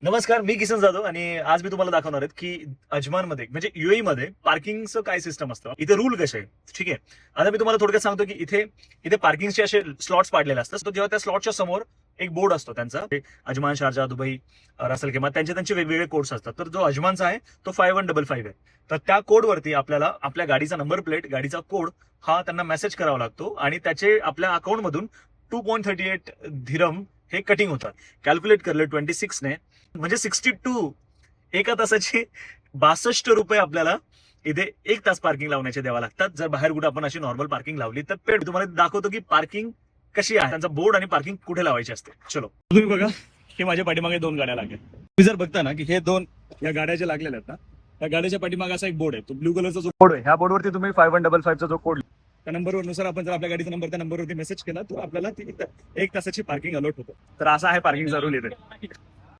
नमस्कार, मी किसन जाधव आणि आज मी तुम्हाला दाखवणार आहे की अजमानमध्ये म्हणजे युएई मध्ये पार्किंगचं काय सिस्टम असतं, इथे रूल कसे आहे. ठीक आहे, आता मी तुम्हाला थोडक्यात सांगतो की इथे इथे पार्किंगचे असे स्लॉट्स पाडलेले असतात. जेव्हा त्या स्लॉटच्या समोर एक बोर्ड असतो त्यांचा, अजमान, शारजा, दुबई, रसल केमा, त्यांचे वेगवेगळे कोड्स असतात. तर जो अजमानचा आहे तो 5155 आहे. तर त्या कोडवरती आपल्याला आपल्या गाडीचा नंबर प्लेट, गाडीचा कोड हा त्यांना मेसेज करावा लागतो आणि त्याचे आपल्या अकाउंटमधून 2.38 धीरम हे कटिंग होतात. कॅल्क्युलेट करले 26 ने म्हणजे 62 एका तासाची 62 रुपये आपल्याला इथे 1 तास पार्किंग लावण्याचे द्यावा लागतात. जर बाहेर कुठे आपण अशी नॉर्मल पार्किंग लावली तर पेड. तुम्हाला दाखवतो की पार्किंग कशी आहे, त्यांचा बोर्ड आणि पार्किंग कुठे लावायची असते. चलो, तुम्ही बघा की माझ्या पाठीमागे 2 गाड्या लागल्या. तुम्ही जर बघता ना की हे 2 या गाड्या ज्या लागलेल्या आहेत ना, त्या गाड्याच्या पाठीमागे असा एक बोर्ड आहे. तो ब्लू कलरचा जो बोर्ड आहे, ह्या बोर्डवरती तुम्ही 5155 चा जो कोड, त्या नंबरवर नुसार आपण जर आपल्या गाडीचा नंबर त्या नंबरवरती मेसेज केला तर आपल्याला 1 तासाची पार्किंग अलॉट होतो. तर असा आहे पार्किंगचा रूल इथे.